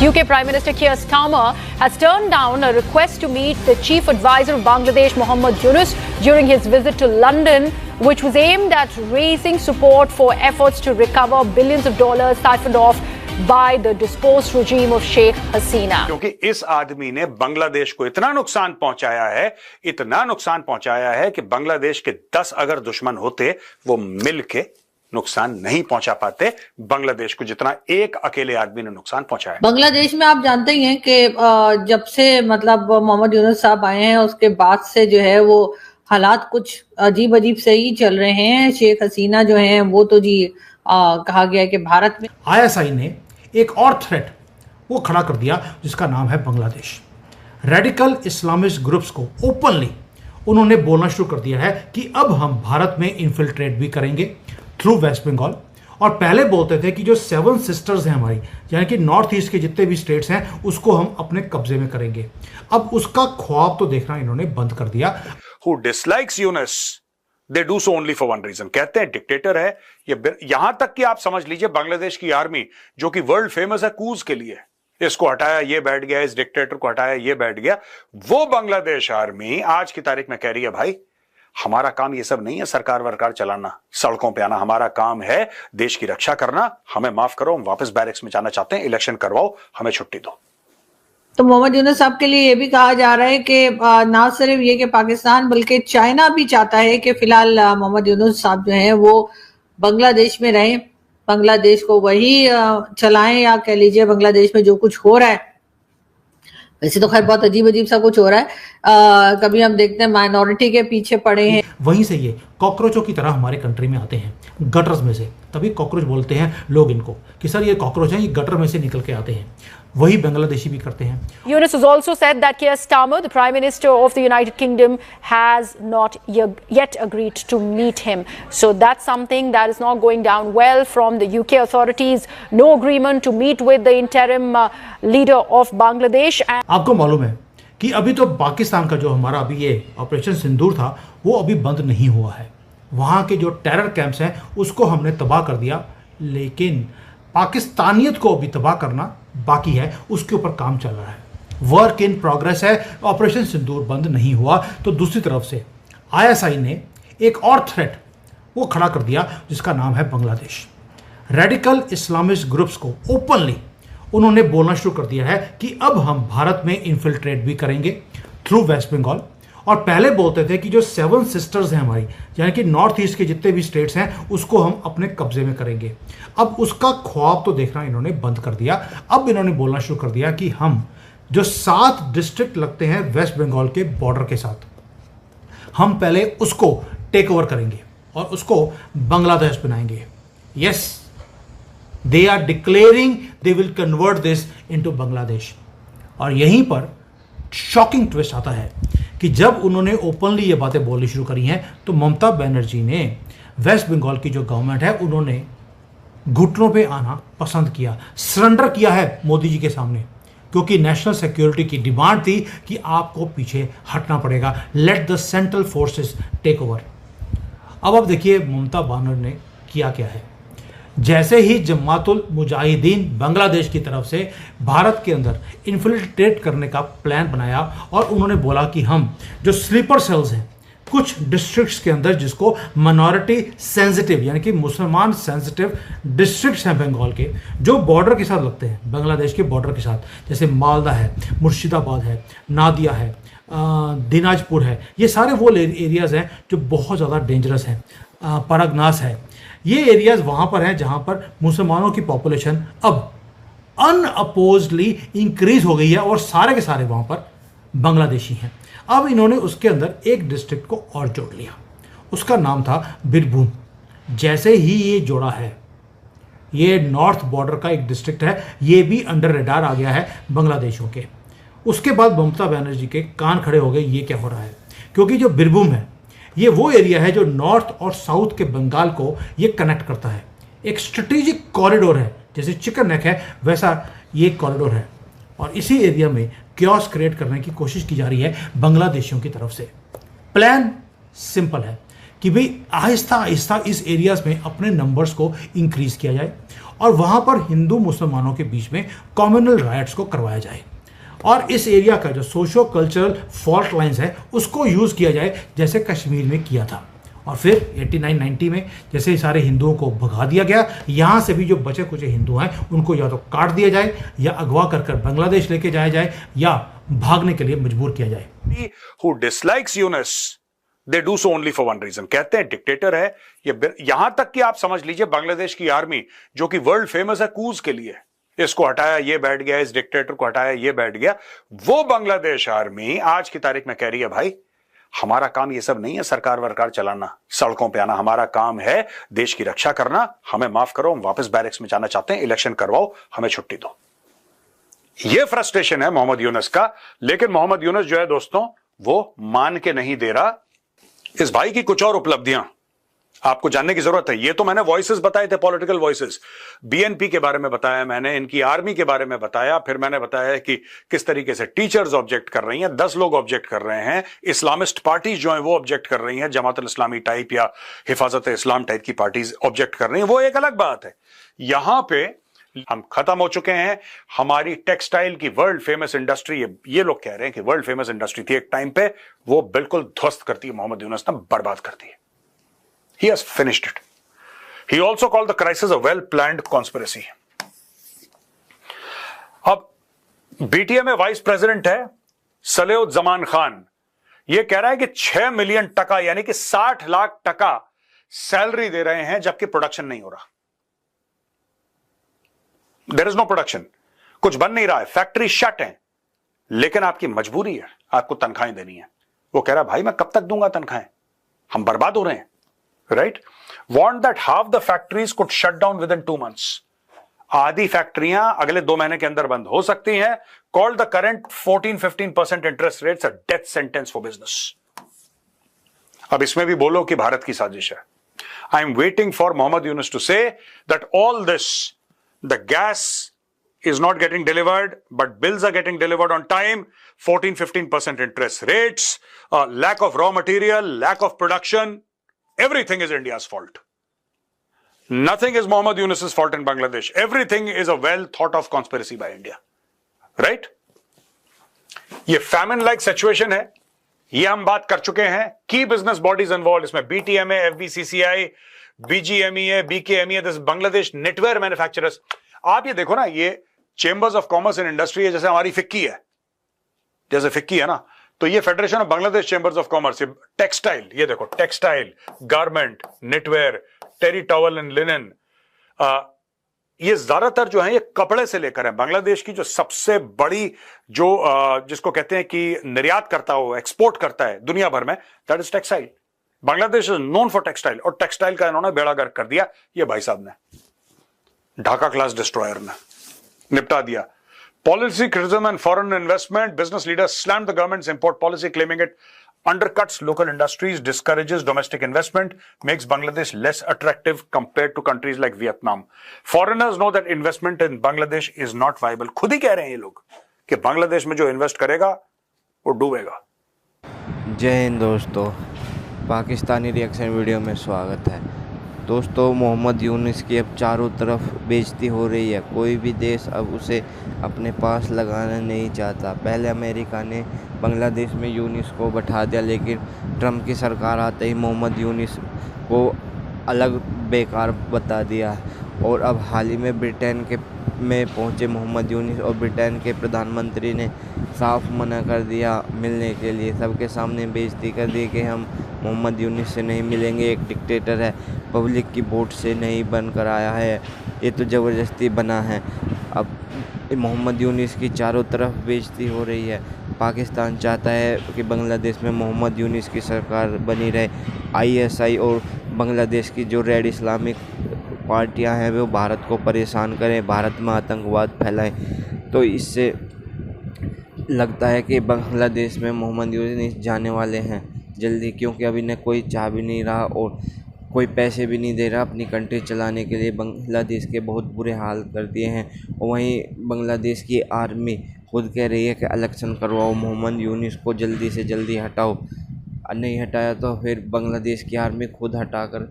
UK Prime Minister Keir Starmer has turned down a request to meet the chief advisor of Bangladesh, Mohammad Yunus, during his visit to London, which was aimed at raising support for efforts to recover billions of dollars siphoned off by the dispossessed regime of Sheikh Hasina. क्योंकि इस आदमी ने बांग्लादेश को इतना नुकसान पहुंचाया है कि बांग्लादेश के 10 अगर दुश्मन होते वो मिलके नुकसान नहीं पहुंचा पाते बांग्लादेश को जितना एक अकेले आदमी ने नुकसान पहुंचाया। बांग्लादेश में आप जानते ही हैं कि जब से मतलब मोहम्मद यूनुस साहब आए हैं उसके बाद से जो है वो हालात कुछ अजीब से ही चल रहे हैं। शेख हसीना जो है वो तो जी कहा गया है कि भारत में ISI ने एक और थ्रेट वो खड़ा कर दिया जिसका नाम है बांग्लादेश। रेडिकल इस्लामिस्ट ग्रुप्स को ओपनली उन्होंने बोलना शुरू कर दिया है कि अब हम भारत में इन्फिल्ट्रेट भी करेंगे थ्रू वेस्ट बंगाल। और पहले बोलते थे कि जो 7 सिस्टर्स हैं हमारी, यानी कि नॉर्थ ईस्ट के जितने भी स्टेट्स हैं उसको हम अपने कब्जे में करेंगे। अब उसका ख्वाब तो देखना इन्होंने बंद कर दिया। Who dislikes Yunus, they do so only for one reason। कहते हैं डिक्टेटर है ये। यहां तक कि आप समझ लीजिए बांग्लादेश की आर्मी जो कि वर्ल्ड फेमस है कूज के लिए, इसको हटाया ये बैठ गया, इस डिक्टेटर को हटाया ये बैठ गया। वो बांग्लादेश आर्मी आज की तारीख में कह रही है भाई हमारा काम ये सब नहीं है सरकार वरकार चलाना, सड़कों पे आना। हमारा काम है देश की रक्षा करना। हमें माफ करो, हम वापस बैरक्स में जाना चाहते हैं, इलेक्शन करवाओ, हमें छुट्टी दो। तो मोहम्मद यूनुस साहब के लिए ये भी कहा जा रहा है कि ना सिर्फ ये कि पाकिस्तान बल्कि चाइना भी चाहता है कि फिलहाल मोहम्मद यूनुस साहब जो हैं वो बांग्लादेश में रहें, बांग्लादेश को वही चलाएं, या कह लीजिए बांग्लादेश में जो कुछ हो रहा है, वैसे तो खैर बहुत अजीब सा कुछ हो रहा है। कभी हम देखते हैं माइनॉरिटी के पीछे पड़े हैं, वहीं से ये कॉकरोचों की तरह हमारे कंट्री में आते हैं गटर्स में से। तभी कॉकरोच बोलते हैं लोग इनको कि सर ये कॉकरोच हैं, ये गटर में से निकल के आते हैं। वही बांग्लादेशी भी करते हैं। Yunus has also said that Keir Starmer, the Prime Minister of the United Kingdom, has not yet agreed to meet him. So that's something that is not going down well from the UK authorities. No agreement to meet with the interim leader of Bangladesh. आपको मालूम है कि अभी तो पाकिस्तान का जो हमारा अभी ये ऑपरेशन सिंदूर था वो अभी बंद नहीं हुआ है। वहाँ के जो टेरर कैंप्स हैं उसको हमने तबाह कर दिया, लेकिन पाकिस्तानियत को अभी तबाह करना बाकी है, उसके ऊपर काम चल रहा है, वर्क इन प्रोग्रेस है। ऑपरेशन सिंदूर बंद नहीं हुआ तो दूसरी तरफ से ISI ने एक और थ्रेट वो खड़ा कर दिया जिसका नाम है बांग्लादेश। रेडिकल इस्लामिस्ट ग्रुप्स को ओपनली उन्होंने बोलना शुरू कर दिया है कि अब हम भारत में इन्फिल्ट्रेट भी करेंगे थ्रू वेस्ट बंगाल। और पहले बोलते थे कि जो 7 सिस्टर्स हैं हमारी, यानी कि नॉर्थ ईस्ट के जितने भी स्टेट्स हैं उसको हम अपने कब्जे में करेंगे। अब उसका ख्वाब तो देखना इन्होंने बंद कर दिया। अब इन्होंने बोलना शुरू कर दिया कि हम जो 7 डिस्ट्रिक्ट लगते हैं वेस्ट बंगाल के बॉर्डर के साथ, हम पहले उसको टेक ओवर करेंगे और उसको बांग्लादेश बनाएंगे। Yes, they are declaring they will convert this into Bangladesh. और यहीं पर शॉकिंग ट्विस्ट आता है कि जब उन्होंने ओपनली ये बातें बोलनी शुरू करी हैं तो ममता बनर्जी ने वेस्ट बंगाल की जो गवर्नमेंट है उन्होंने घुटनों पे आना पसंद किया, सरेंडर किया है मोदी जी के सामने, क्योंकि नेशनल सिक्योरिटी की डिमांड थी कि आपको पीछे हटना पड़ेगा, let the central forces take over. अब देखिए ममता बनर्जी ने किया क्या है। जैसे ही जमातुल मुजाहिदीन बांग्लादेश की तरफ से भारत के अंदर इन्फिल्ट्रेट करने का प्लान बनाया और उन्होंने बोला कि हम जो स्लीपर सेल्स हैं कुछ डिस्ट्रिक्ट्स के अंदर, जिसको माइनॉरिटी सेंसिटिव यानी कि मुसलमान सेंसिटिव डिस्ट्रिक्ट्स हैं बंगाल के, जो बॉर्डर के साथ लगते हैं बांग्लादेश के बॉर्डर के साथ, जैसे मालदा है, मुर्शिदाबाद है, नादिया है, दिनाजपुर है, ये सारे वो एरियाज़ हैं जो बहुत ज़्यादा डेंजरस हैं। परगनास है, ये एरियाज वहाँ पर हैं जहाँ पर मुसलमानों की पॉपुलेशन अब अनअपोज्डली इंक्रीज हो गई है और सारे के सारे वहाँ पर बांग्लादेशी हैं। अब इन्होंने उसके अंदर एक डिस्ट्रिक्ट को और जोड़ लिया, उसका नाम था बीरभूम। जैसे ही ये जोड़ा है, ये नॉर्थ बॉर्डर का एक डिस्ट्रिक्ट है, ये भी अंडर रेडार आ गया है बांग्लादेशियों के। उसके बाद ममता बनर्जी के कान खड़े हो गए, ये क्या हो रहा है, क्योंकि जो बीरभूम है ये वो एरिया है जो नॉर्थ और साउथ के बंगाल को ये कनेक्ट करता है। एक स्ट्रेटेजिक कॉरिडोर है, जैसे चिकन नेक है वैसा ये कॉरिडोर है, और इसी एरिया में क्योस क्रिएट करने की कोशिश की जा रही है बांग्लादेशियों की तरफ से। प्लान सिंपल है कि भाई आहिस्ता आहिस्ता इस एरियाज में अपने नंबर्स को इंक्रीज किया जाए और वहाँ पर हिंदू मुसलमानों के बीच में कम्युनल राइट्स को करवाया जाए और इस एरिया का जो सोशो कल्चरल फॉल्ट लाइंस है उसको यूज़ किया जाए जैसे कश्मीर में किया था। और फिर 89-90 में जैसे सारे हिंदुओं को भगा दिया गया, यहाँ से भी जो बचे कुचे हिंदू हैं उनको या तो काट दिया जाए या अगवा कर कर बांग्लादेश लेके जाया जाए या भागने के लिए मजबूर किया जाए। Who dislikes Yunus, they do so only for one reason. कहते हैं डिक्टेटर है ये। यहां तक कि आप समझ लीजिए बांग्लादेश की आर्मी जो कि वर्ल्ड फेमस है कूज के लिए, इसको हटाया ये बैठ गया, इस डिक्टेटर को हटाया ये बैठ गया, वो बांग्लादेश आर्मी आज की तारीख में कह रही है भाई हमारा काम ये सब नहीं है सरकार वरकार चलाना, सड़कों पे आना, हमारा काम है देश की रक्षा करना, हमें माफ करो, हम वापस बैरक्स में जाना चाहते हैं, इलेक्शन करवाओ, हमें छुट्टी दो। ये फ्रस्ट्रेशन है मोहम्मद यूनुस का। लेकिन मोहम्मद यूनुस जो है दोस्तों वो मान के नहीं दे रहा। इस भाई की कुछ और उपलब्धियां आपको जानने की जरूरत है। ये तो मैंने वॉइसेस बताए थे, पॉलिटिकल वॉइसेस, बीएनपी के बारे में बताया मैंने, इनकी आर्मी के बारे में बताया, फिर मैंने बताया कि किस तरीके से टीचर्स ऑब्जेक्ट कर रही हैं, 10 लोग ऑब्जेक्ट कर रहे हैं, इस्लामिस्ट पार्टीज जो हैं वो ऑब्जेक्ट कर रही हैं, जमातुल इस्लामी टाइप या हिफाजत इस्लाम टाइप की पार्टीज ऑब्जेक्ट कर रही हैं, वो एक अलग बात है। यहां पे हम खत्म हो चुके हैं। हमारी टेक्सटाइल की वर्ल्ड फेमस इंडस्ट्री, ये लोग कह रहे हैं कि वर्ल्ड फेमस इंडस्ट्री थी एक टाइम पे, वो बिल्कुल ध्वस्त करती है मोहम्मद यूनुस ने, बर्बाद करती है। He has finished it. He also called the crisis a well-planned conspiracy. अब बीटीए में वाइस प्रेसिडेंट है सलेउद्दीन खान, यह कह रहा है कि 6 मिलियन टका यानी कि 60 लाख टका सैलरी दे रहे हैं जबकि प्रोडक्शन नहीं हो रहा। देयर इज नो प्रोडक्शन, कुछ बन नहीं रहा है, फैक्ट्री शट है, लेकिन आपकी मजबूरी है, आपको तनख्वाहें देनी है। वो कह रहा है भाई मैं कब तक दूंगा तनख्वाहें, हम बर्बाद हो रहे हैं। Right? Want that half the factories could shut down within 2 months. आधी फैक्ट्रियां अगले 2 महीने के अंदर बंद हो सकती हैं। Called the current 14-15% interest rates a death sentence for business. अब इसमें भी बोलो कि भारत की साजिश है। I am waiting for Mohammad Yunus to say that all this, the gas is not getting delivered, but bills are getting delivered on time, 14-15% interest rates, lack of raw material, lack of production. Everything is India's fault. Nothing is Mohammad Yunus's fault in Bangladesh. Everything is a well thought of conspiracy by India. Right? ये famine like situation है, ये हम बात कर चुके हैं। Key business bodies involved, इसमें BTMA, FBCCI, BGMEA, BKMEA, this Bangladesh knitwear manufacturers। आप ये देखो ना, ये chambers of commerce and industry है, जैसे हमारी फिक्की है, जैसे फिक्की है ना, तो ये federation of Bangladesh chambers of commerce, textile, ये देखो textile, garment, knitwear, terry towel and linen, ये ज्यादातर जो है ये कपड़े से लेकर है। बांग्लादेश की जो सबसे बड़ी जो जिसको कहते हैं कि निर्यात करता हो, एक्सपोर्ट करता है दुनिया भर में, that is textile. Bangladesh is known for textile, और टेक्सटाइल का इन्होंने बेड़ा गर्क कर दिया ये भाई साहब ने, ढाका क्लास डिस्ट्रॉयर ने निपटा दिया। Policy criticism and foreign investment. Business leaders slammed the government's import policy, claiming it undercuts local industries, discourages domestic investment, makes Bangladesh less attractive compared to countries like Vietnam. Foreigners know that investment in Bangladesh is not viable. खुद ही कह रहे हैं ये लोग कि बांग्लादेश में जो invest करेगा वो डूबेगा। जय हिंद दोस्तों, पाकिस्तानी रिएक्शन वीडियो में स्वागत है। दोस्तों, मोहम्मद यूनुस की अब चारों तरफ बेइज्जती हो रही है। कोई भी देश अब उसे अपने पास लगाना नहीं चाहता। पहले अमेरिका ने बांग्लादेश में यूनुस को बैठा दिया, लेकिन ट्रंप की सरकार आते ही मोहम्मद यूनुस को अलग बेकार बता दिया। और अब हाल ही में ब्रिटेन में पहुंचे मोहम्मद यूनुस, और ब्रिटेन के प्रधानमंत्री ने साफ मना कर दिया मिलने के लिए, सबके सामने बेइज्जती कर दी कि हम मोहम्मद यूनुस से नहीं मिलेंगे, एक डिक्टेटर है, पब्लिक की वोट से नहीं बनकर आया है, ये तो ज़बरदस्ती बना है। अब मोहम्मद यूनुस की चारों तरफ बेइज्जती हो रही है। पाकिस्तान चाहता है कि बांग्लादेश में मोहम्मद यूनुस की सरकार बनी रहे। आईएसआई और बांग्लादेश की जो रेड इस्लामिक पार्टियां हैं वो भारत को परेशान करें, भारत में आतंकवाद फैलाएं। तो इससे लगता है कि बांग्लादेश में मोहम्मद यूनुस जाने वाले हैं जल्दी, क्योंकि अभी न कोई चाह भी नहीं रहा और कोई पैसे भी नहीं दे रहा अपनी कंट्री चलाने के लिए। बांग्लादेश के बहुत बुरे हाल कर दिए हैं। और वहीं बांग्लादेश की आर्मी खुद कह रही है कि इलेक्शन करवाओ, मोहम्मद यूनुस को जल्दी से जल्दी हटाओ, नहीं हटाया तो फिर बांग्लादेश की आर्मी खुद हटाकर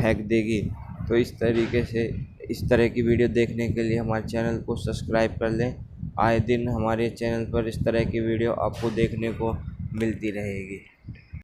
फेंक देगी। तो इस तरीके से इस तरह की वीडियो देखने के लिए हमारे चैनल को सब्सक्राइब कर लें। आए दिन हमारे चैनल पर इस तरह की वीडियो आपको देखने को मिलती रहेगी।